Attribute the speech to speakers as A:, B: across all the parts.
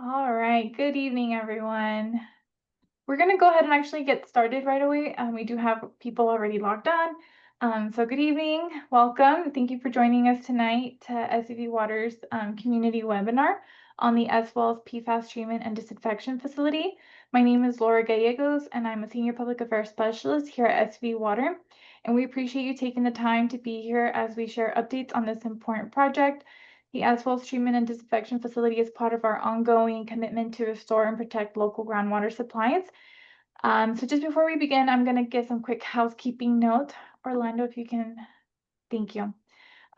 A: All right, good evening, everyone. We're going to go ahead and actually get started right away. We do have people already logged on. So good evening, welcome. Thank you for joining us tonight to SUV Water's community webinar on the S Wells PFAS treatment and disinfection facility. My name is Laura Gallegos, and I'm a Senior Public Affairs Specialist here at SUV Water. And we appreciate you taking the time to be here as we share updates on this important project. The S Wells treatment and disinfection facility is part of our ongoing commitment to restore and protect local groundwater supplies. So just before we begin, I'm going to give some quick housekeeping note. Orlando, if you can, thank you.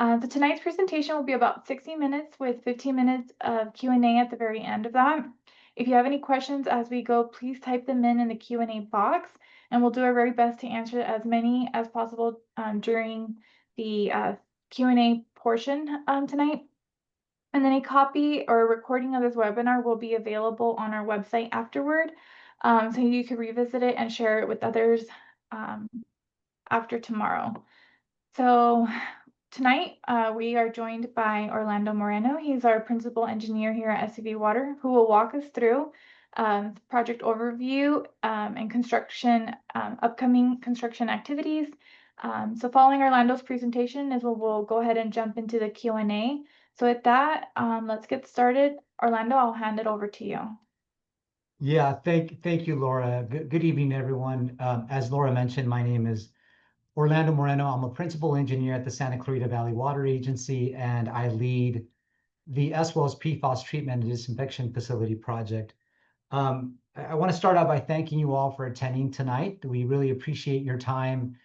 A: So tonight's presentation will be about 60 minutes with 15 minutes of Q&A at the very end of that. If you have any questions as we go, please type them in the Q&A box, and we'll do our very best to answer as many as possible during the Q&A portion tonight. And then a copy or a recording of this webinar will be available on our website afterward. So you can revisit it and share it with others after tomorrow. So tonight we are joined by Orlando Moreno. He's our principal engineer here at SUV Water, who will walk us through project overview and construction, upcoming construction activities. So following Orlando's presentation is we'll go ahead and jump into the Q&A. So with that, let's get started. Orlando, I'll hand it over to you.
B: Yeah, thank you, Laura. Good evening, everyone. As Laura mentioned, my name is Orlando Moreno. I'm a principal engineer at the Santa Clarita Valley Water Agency, and I lead the S Wells PFAS treatment and disinfection facility project. I want to start out by thanking you all for attending tonight. We really appreciate your time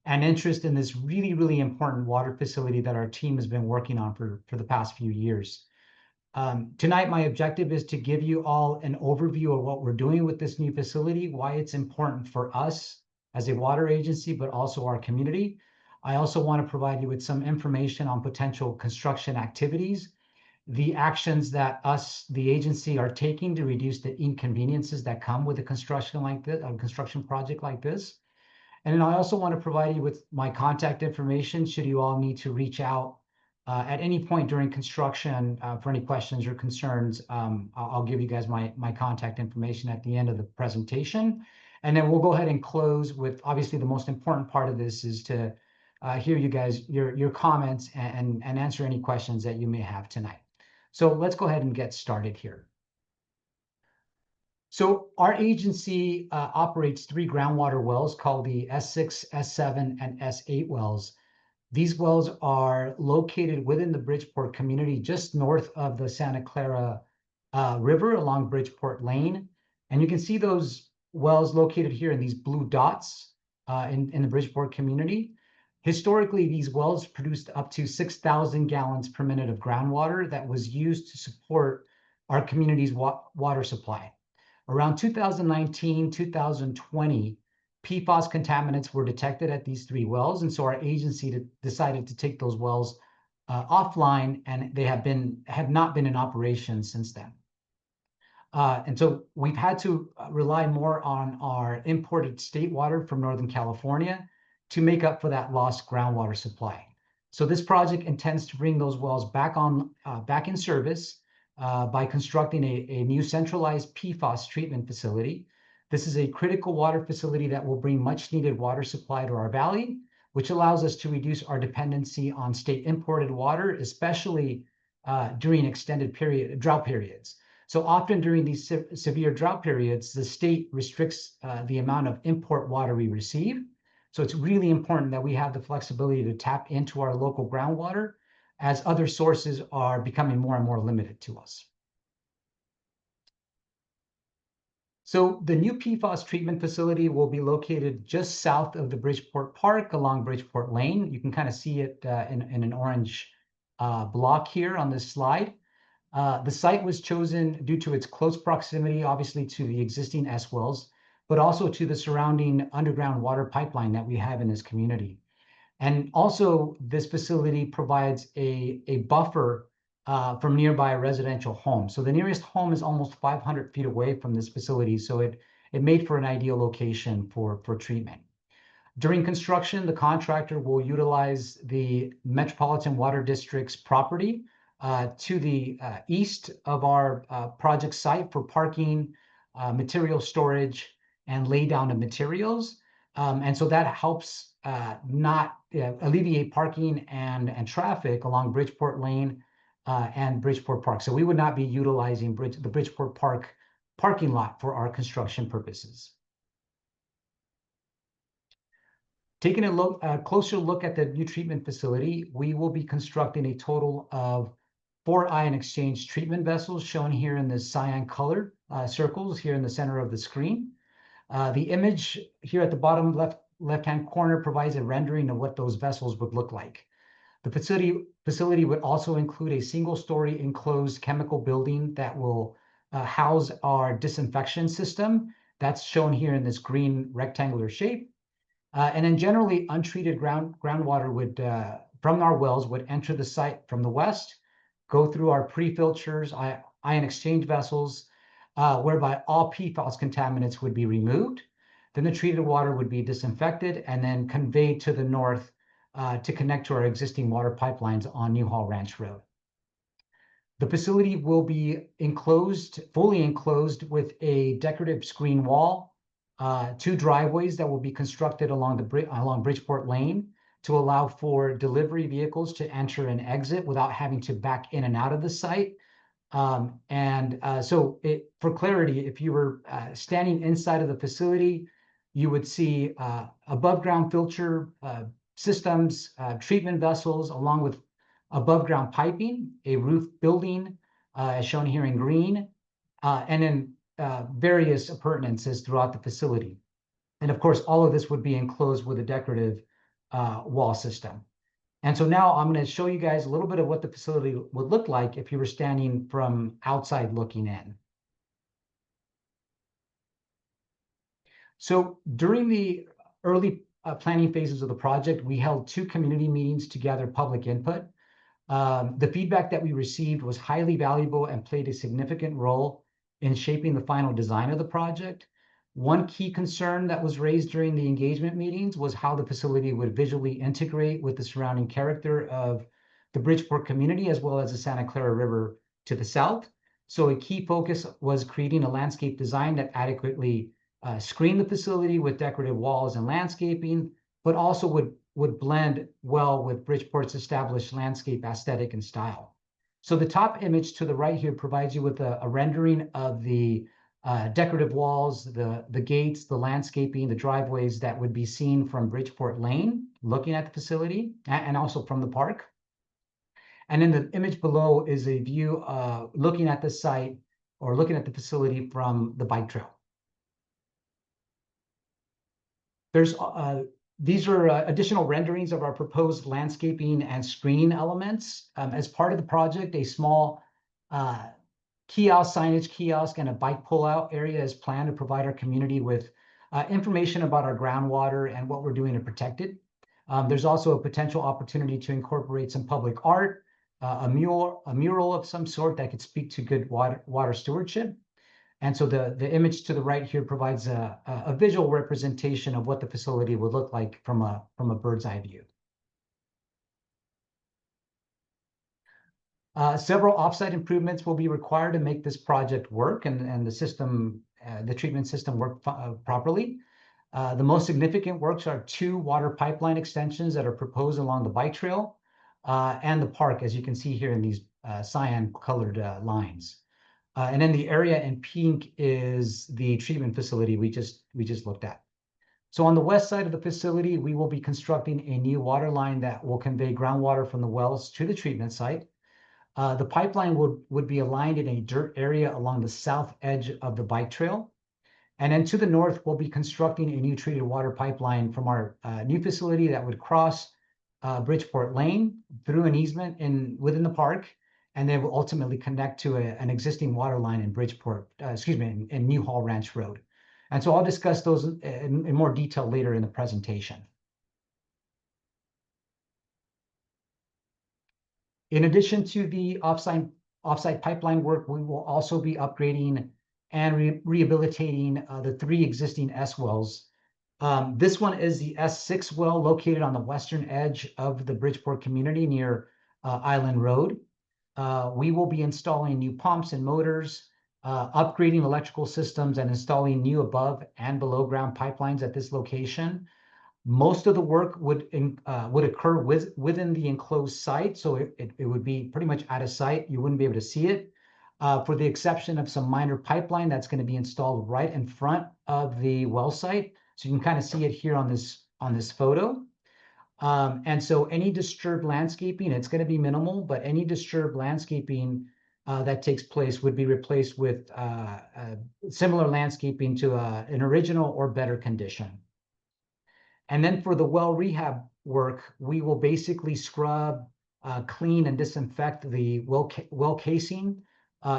B: and interest in this really important water facility that our team has been working on for the past few years. Tonight, my objective is to give you all an overview of what we're doing with this new facility, why it's important for us as a water agency, but also our community. I also want to provide you with some information on potential construction activities, the actions that the agency, are taking to reduce the inconveniences that come with a construction like this, a construction project like this. And then I also want to provide you with my contact information should you all need to reach out at any point during construction for any questions or concerns. I'll give you guys my contact information at the end of the presentation. And then we'll go ahead and close with, obviously, the most important part of this is to hear you guys, your comments and answer any questions that you may have tonight. So let's go ahead and get started here. So our agency operates 3 groundwater wells called the S6, S7, and S8 wells. These wells are located within the Bridgeport community, just north of the Santa Clara River along Bridgeport Lane. And you can see those wells located here in these blue dots in the Bridgeport community. Historically, these wells produced up to 6,000 gallons per minute of groundwater that was used to support our community's water supply. Around 2019, 2020, PFAS contaminants were detected at these 3 wells, and so our agency decided to take those wells offline, and they have not been in operation since then. And so we've had to rely more on our imported state water from Northern California to make up for that lost groundwater supply. So this project intends to bring those wells back in service by constructing a new centralized PFAS treatment facility. This is a critical water facility that will bring much needed water supply to our valley, which allows us to reduce our dependency on state imported water, especially during extended drought periods. So often during these severe drought periods, the state restricts the amount of import water we receive. So it's really important that we have the flexibility to tap into our local groundwater as other sources are becoming more and more limited to us. So the new PFAS treatment facility will be located just south of the Bridgeport Park along Bridgeport Lane. You can kind of see it in an orange block here on this slide. The site was chosen due to its close proximity, obviously, to the existing S wells, but also to the surrounding underground water pipeline that we have in this community. And also, this facility provides a buffer from nearby residential homes. So the nearest home is almost 500 feet away from this facility, so it made for an ideal location for treatment. During construction, the contractor will utilize the Metropolitan Water District's property to the east of our project site for parking, material storage, and lay down of materials. And so that helps not alleviate parking and traffic along Bridgeport Lane and Bridgeport Park. So we would not be utilizing the Bridgeport Park parking lot for our construction purposes. Taking a closer look at the new treatment facility, we will be constructing a total of 4 ion exchange treatment vessels shown here in the cyan colored circles here in the center of the screen. The image here at the bottom left-hand corner provides a rendering of what those vessels would look like. The facility would also include a single-story enclosed chemical building that will house our disinfection system. That's shown here in this green rectangular shape. And then generally untreated groundwater would from our wells would enter the site from the west, go through our pre-filters, ion exchange vessels, whereby all PFAS contaminants would be removed. Then the treated water would be disinfected and then conveyed to the north to connect to our existing water pipelines on Newhall Ranch Road. The facility will be fully enclosed with a decorative screen wall, 2 driveways that will be constructed along Bridgeport Lane to allow for delivery vehicles to enter and exit without having to back in and out of the site. For clarity, if you were standing inside of the facility, you would see above ground filter systems, treatment vessels, along with above ground piping, a roof building, as shown here in green, and then various appurtenances throughout the facility. And of course, all of this would be enclosed with a decorative wall system. And so now I'm going to show you guys a little bit of what the facility would look like if you were standing from outside looking in. So during the early planning phases of the project, we held 2 community meetings to gather public input. The feedback that we received was highly valuable and played a significant role in shaping the final design of the project. One key concern that was raised during the engagement meetings was how the facility would visually integrate with the surrounding character of the Bridgeport community, as well as the Santa Clara River to the south. So a key focus was creating a landscape design that adequately screened the facility with decorative walls and landscaping, but also would blend well with Bridgeport's established landscape aesthetic and style. So the top image to the right here provides you with a rendering of the decorative walls, the gates, the landscaping, the driveways that would be seen from Bridgeport Lane, looking at the facility, and also from the park. And then the image below is a view looking at the site or looking at the facility from the bike trail. These are additional renderings of our proposed landscaping and screening elements. As part of the project, a small signage kiosk and a bike pull-out area is planned to provide our community with information about our groundwater and what we're doing to protect it. There's also a potential opportunity to incorporate some public art, a mural of some sort that could speak to good water stewardship. And so the image to the right here provides a visual representation of what the facility would look like from a bird's eye view. Several offsite improvements will be required to make this project work and the treatment system work properly. The most significant works are 2 water pipeline extensions that are proposed along the bike trail and the park, as you can see here in these cyan colored lines. And then the area in pink is the treatment facility we just looked at. So on the west side of the facility, we will be constructing a new water line that will convey groundwater from the wells to the treatment site. The pipeline would be aligned in a dirt area along the south edge of the bike trail. And then to the north, we'll be constructing a new treated water pipeline from our new facility that would cross Bridgeport Lane through an easement within the park, and then will ultimately connect to an existing water line in in Newhall Ranch Road. And so I'll discuss those in more detail later in the presentation. In addition to the offsite pipeline work, we will also be upgrading and rehabilitating the 3 existing S wells. This one is the S6 well located on the western edge of the Bridgeport community near Island Road. we will be installing new pumps and motors, upgrading electrical systems, and installing new above and below ground pipelines at this location. Most of the work would occur within the enclosed site, so it would be pretty much out of sight. You wouldn't be able to see it, for the exception of some minor pipeline that's going to be installed right in front of the well site. So you can kind of see it here on this photo. And so any disturbed landscaping, it's going to be minimal, but any disturbed landscaping that takes place would be replaced with similar landscaping to an original or better condition. And then for the well rehab work, we will basically scrub, clean, and disinfect the well casing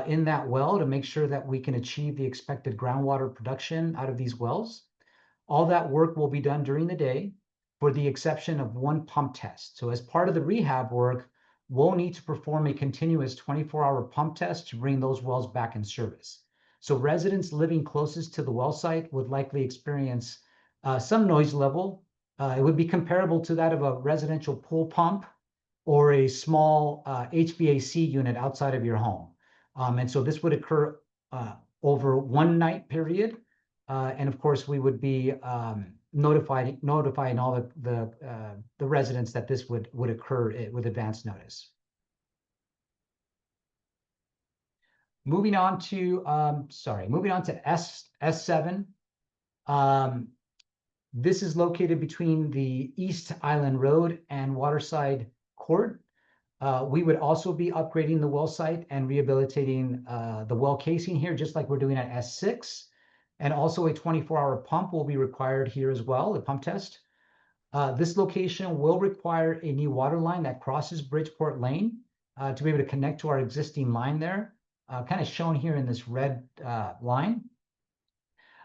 B: in that well to make sure that we can achieve the expected groundwater production out of these wells. All that work will be done during the day, for the exception of one pump test. So as part of the rehab work, we'll need to perform a continuous 24-hour pump test to bring those wells back in service. So residents living closest to the well site would likely experience some noise level. It would be comparable to that of a residential pool pump or a small HVAC unit outside of your home. And so this would occur over one night period. And of course, we would be notifying all the residents that this would occur with advance notice. Moving on to S7. This is located between the East Island Road and Waterside Court. We would also be upgrading the well site and rehabilitating the well casing here, just like we're doing at S6. And also a 24-hour pump will be required here as well, the pump test. This location will require a new water line that crosses Bridgeport Lane to be able to connect to our existing line there, kind of shown here in this red line.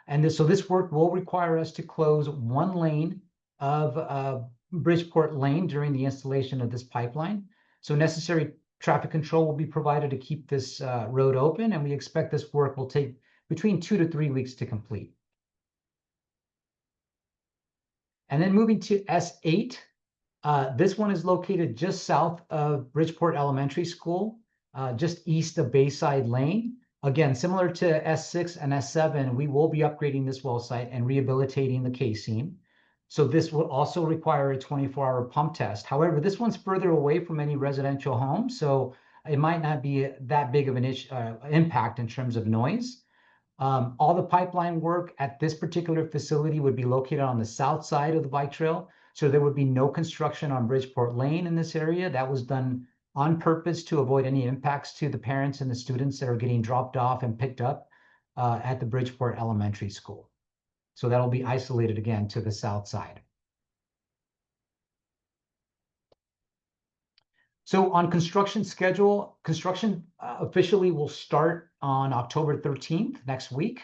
B: And so this work will require us to close one lane of Bridgeport Lane during the installation of this pipeline. So necessary traffic control will be provided to keep this road open, and we expect this work will take between 2 to 3 weeks to complete. And then moving to S8, this one is located just south of Bridgeport Elementary School, just east of Bayside Lane. Again, similar to S6 and S7, we will be upgrading this well site and rehabilitating the casing. So this will also require a 24-hour pump test. However, this one's further away from any residential home, so it might not be that big of an impact in terms of noise. All the pipeline work at this particular facility would be located on the south side of the bike trail, so there would be no construction on Bridgeport Lane in this area. That was done on purpose to avoid any impacts to the parents and the students that are getting dropped off and picked up at the Bridgeport Elementary School. So that'll be isolated again to the south side. So on construction schedule, construction officially will start on October 13th, next week.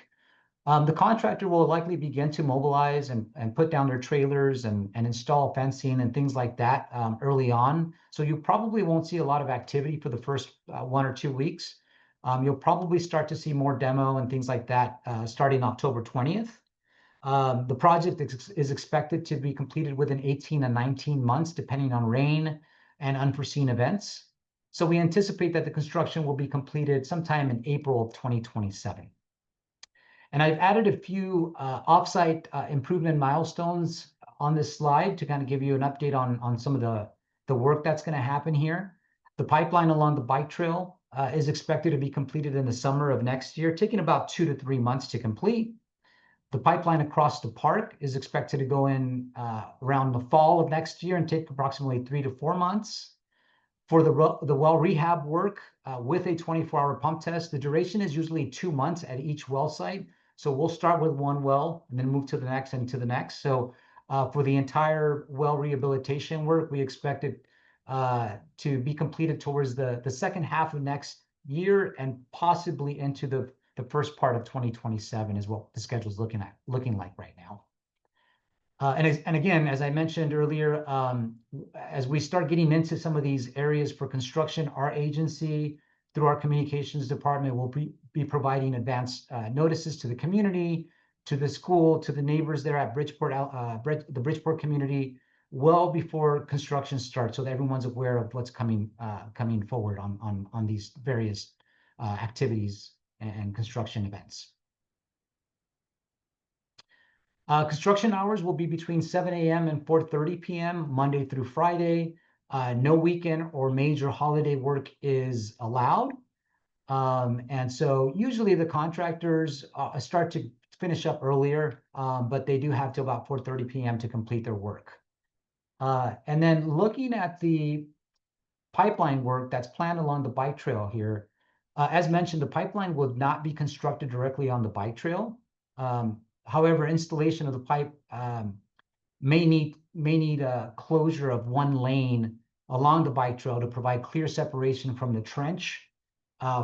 B: The contractor will likely begin to mobilize and put down their trailers and install fencing and things like that early on. So you probably won't see a lot of activity for the first 1 or 2 weeks. You'll probably start to see more demo and things like that starting October 20th. The project is expected to be completed within 18 and 19 months, depending on rain and unforeseen events. So we anticipate that the construction will be completed sometime in April of 2027. And I've added a few offsite improvement milestones on this slide to kind of give you an update on some of the work that's going to happen here. The pipeline along the bike trail is expected to be completed in the summer of next year, taking about 2 to 3 months to complete. The pipeline across the park is expected to go in around the fall of next year and take approximately 3 to 4 months. For the well rehab work with a 24-hour pump test, the duration is usually 2 months at each well site. So we'll start with one well and then move to the next and to the next. So for the entire well rehabilitation work, we expect it to be completed towards the second half of next year and possibly into the first part of 2027 is what the schedule is looking like right now. And again, as I mentioned earlier, as we start getting into some of these areas for construction, our agency, through our communications department, will be providing advance notices to the community, to the school, to the neighbors there at Bridgeport, the Bridgeport community, well before construction starts, so that everyone's aware of what's coming forward on these various activities and construction events. Construction hours will be between 7 a.m. and 4:30 p.m. Monday through Friday. No weekend or major holiday work is allowed. And so usually the contractors start to finish up earlier, but they do have till about 4:30 p.m. to complete their work. And then looking at the pipeline work that's planned along the bike trail here, as mentioned, the pipeline will not be constructed directly on the bike trail. However, installation of the pipe may need a closure of one lane along the bike trail to provide clear separation from the trench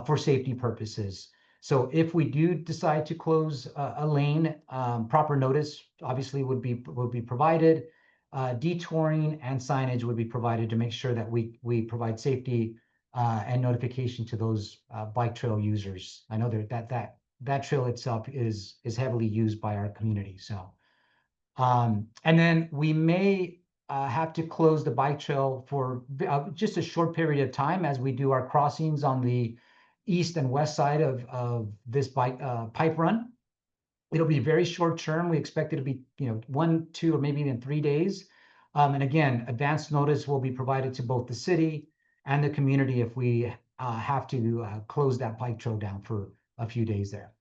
B: for safety purposes. So if we do decide to close a lane, proper notice obviously would be provided. Detouring and signage would be provided to make sure that we provide safety and notification to those bike trail users. I know that trail itself is heavily used by our community. So, and then we may have to close the bike trail for just a short period of time as we do our crossings on the east and west side of this pipe run. It'll be very short term. We expect it to be 1, 2, or maybe even 3 days. And again, advance notice will be provided to both the city and the community if we have to close that bike trail down for a few days there.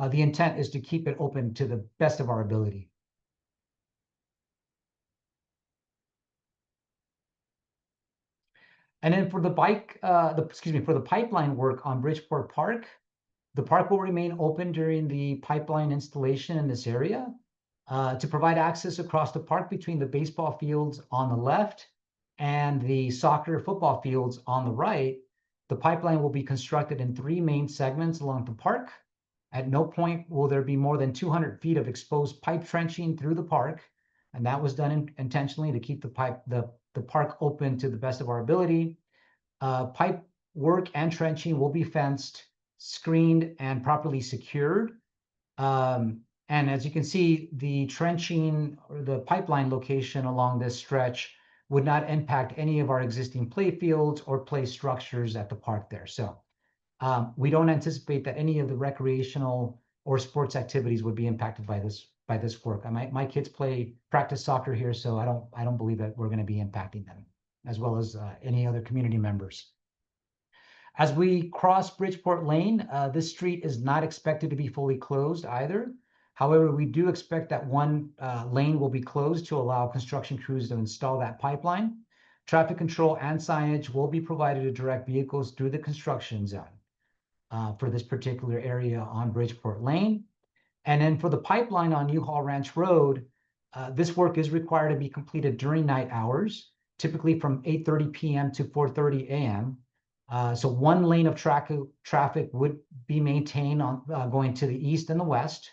B: The intent is to keep it open to the best of our ability. And then for the for the pipeline work on Bridgeport Park, the park will remain open during the pipeline installation in this area to provide access across the park between the baseball fields on the left and the soccer football fields on the right. The pipeline will be constructed in 3 main segments along the park. At no point will there be more than 200 feet of exposed pipe trenching through the park. And that was done intentionally to keep the park open to the best of our ability. Pipe work and trenching will be fenced, screened, and properly secured. And as you can see, the trenching or the pipeline location along this stretch would not impact any of our existing play fields or play structures at the park there. So we don't anticipate that any of the recreational or sports activities would be impacted by this work. My kids practice soccer here, so I don't believe that we're going to be impacting them, as well as any other community members. As we cross Bridgeport Lane, this street is not expected to be fully closed either. However, we do expect that one lane will be closed to allow construction crews to install that pipeline. Traffic control and signage will be provided to direct vehicles through the construction zone for this particular area on Bridgeport Lane. And then for the pipeline on Newhall Ranch Road, this work is required to be completed during night hours, typically from 8:30 p.m. to 4:30 a.m. So one lane of traffic would be maintained on going to the east and the west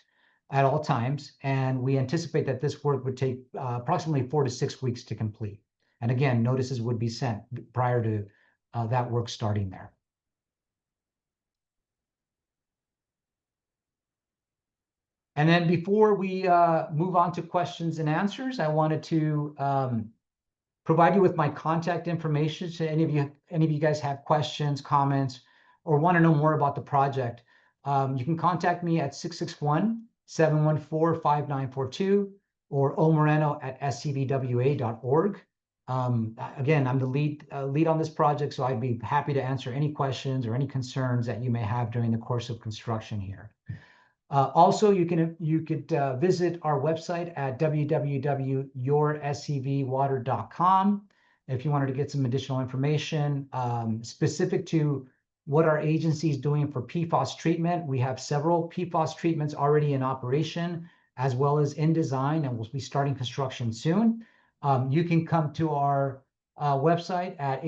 B: at all times. And we anticipate that this work would take approximately 4 to 6 weeks to complete. And again, notices would be sent prior to that work starting there. And then before we move on to questions and answers, I wanted to provide you with my contact information. So any of you guys have questions, comments, or want to know more about the project, you can contact me at 661-714-5942 or omoreno@scvwa.org. Again, I'm the lead on this project, so I'd be happy to answer any questions or any concerns that you may have during the course of construction here. Also, you could visit our website at www.yourscvwater.com if you wanted to get some additional information specific to what our agency is doing for PFAS treatment. We have several PFAS treatments already in operation, as well as in design, and we'll be starting construction soon. You can come to our website at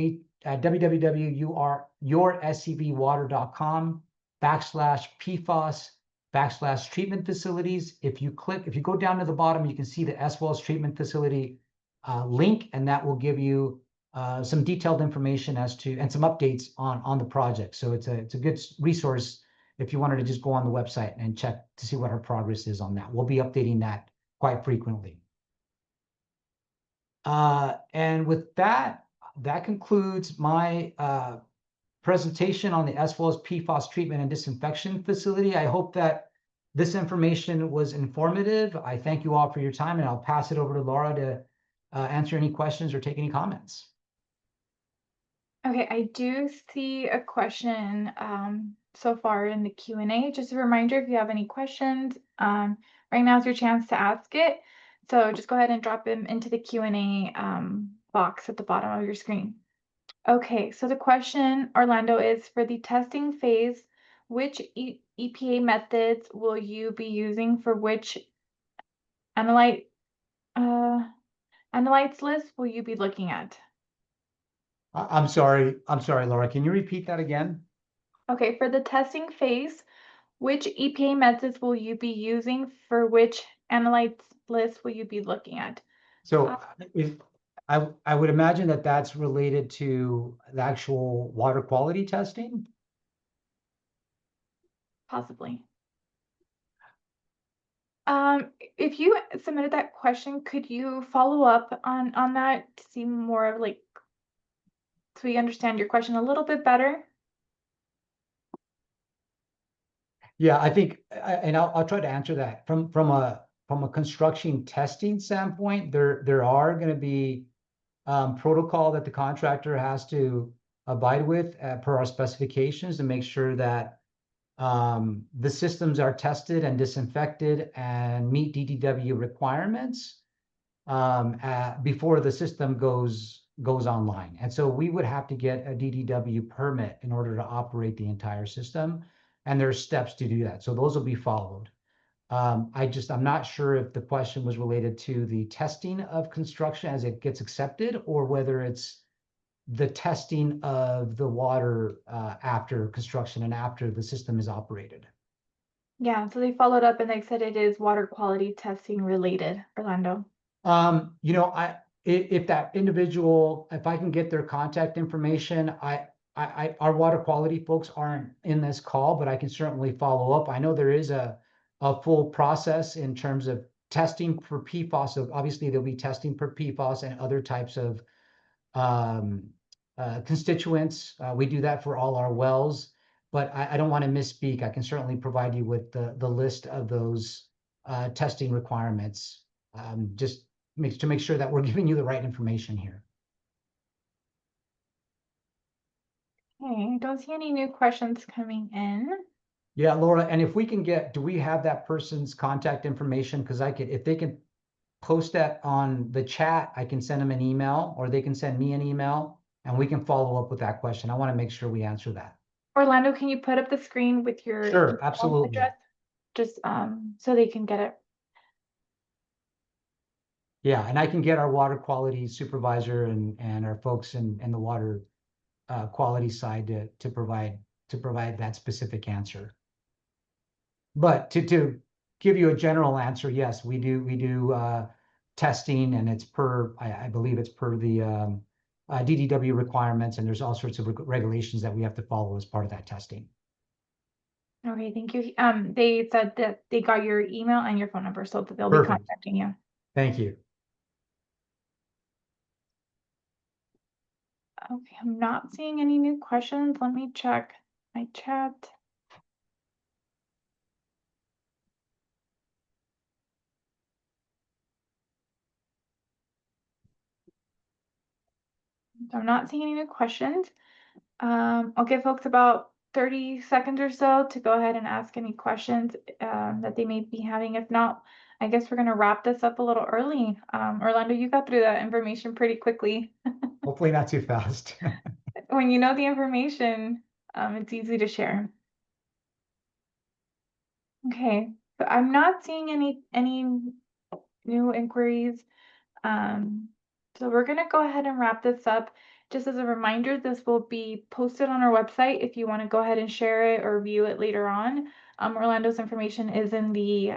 B: www.yourscvwater.com/PFAS/treatment facilities. If you go down to the bottom, you can see the S Wells treatment facility link, and that will give you some detailed information and some updates on the project. So it's a good resource if you wanted to just go on the website and check to see what our progress is on that. We'll be updating that quite frequently. And with that, that concludes my presentation on the as well as PFAS treatment and disinfection facility. I hope that this information was informative. I thank you all for your time, and I'll pass it over to Laura to answer any questions or take any comments.
A: Okay, I do see a question so far in the Q&A. Just a reminder, if you have any questions, right now is your chance to ask it. So just go ahead and drop them into the Q&A box at the bottom of your screen. Okay, so the question, Orlando, is for the testing phase, which EPA methods will you be using for which analyte analytes list will you be looking at?
B: I'm sorry, Laura. Can you repeat that again?
A: Okay, for the testing phase, which EPA methods will you be using for which analytes list will you be looking at?
B: So if I would imagine that that's related to the actual water quality testing.
A: Possibly. If you submitted that question, could you follow up on that to see more of like, so we understand your question a little bit better?
B: Yeah, I think, and I'll try to answer that from a construction testing standpoint. There are going to be protocol that the contractor has to abide with per our specifications to make sure that the systems are tested and disinfected and meet DDW requirements before the system goes online. And so we would have to get a DDW permit in order to operate the entire system, and there's steps to do that. So those will be followed. I'm not sure if the question was related to the testing of construction as it gets accepted, or whether it's the testing of the water after construction and after the system is operated.
A: Yeah, so they followed up and they said it is water quality testing related, Orlando.
B: You know, if that individual, if I can get their contact information, our water quality folks aren't in this call, but I can certainly follow up. I know there is a full process in terms of testing for PFAS. So obviously there'll be testing for PFAS and other types of constituents. We do that for all our wells, but I don't want to misspeak. I can certainly provide you with the list of those testing requirements, just to make sure that we're giving you the right information here.
A: Okay, I don't see any new questions coming in.
B: Yeah, Laura, and if we can do we have that person's contact information? Because if they can post that on the chat, I can send them an email, or they can send me an email, and we can follow up with that question. I want to make sure we answer that.
A: Orlando, can you put up the screen with your
B: Sure,
A: email
B: absolutely.
A: address? Just so they can get it.
B: Yeah, and I can get our water quality supervisor and our folks in the water quality side to provide that specific answer. But to give you a general answer, yes, we do testing, and it's I believe it's per the DDW requirements, and there's all sorts of regulations that we have to follow as part of that testing.
A: Okay, thank you. They said that they got your email and your phone number, so that they'll be
B: Perfect.
A: contacting you.
B: Thank you.
A: Okay, I'm not seeing any new questions. Let me check my chat. I'm not seeing any new questions. I'll give folks about 30 seconds or so to go ahead and ask any questions that they may be having. If not, I guess we're going to wrap this up a little early. Orlando, you got through that information pretty quickly.
B: Hopefully not too fast.
A: When you know the information, it's easy to share. Okay, so I'm not seeing any new inquiries. So we're gonna go ahead and wrap this up. Just as a reminder, this will be posted on our website if you want to go ahead and share it or view it later on. Orlando's information is in the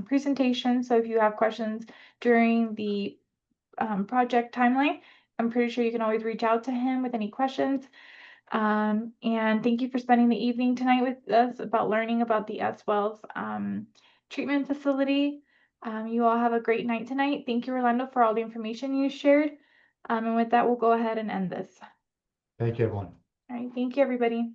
A: presentation, so if you have questions during the project timeline, I'm pretty sure you can always reach out to him with any questions. And thank you for spending the evening tonight with us about learning about the S Wells treatment facility. You all have a great night tonight. Thank you, Orlando, for all the information you shared. And with that, we'll go ahead and end this.
B: Thank you, everyone.
A: All right, thank you, everybody.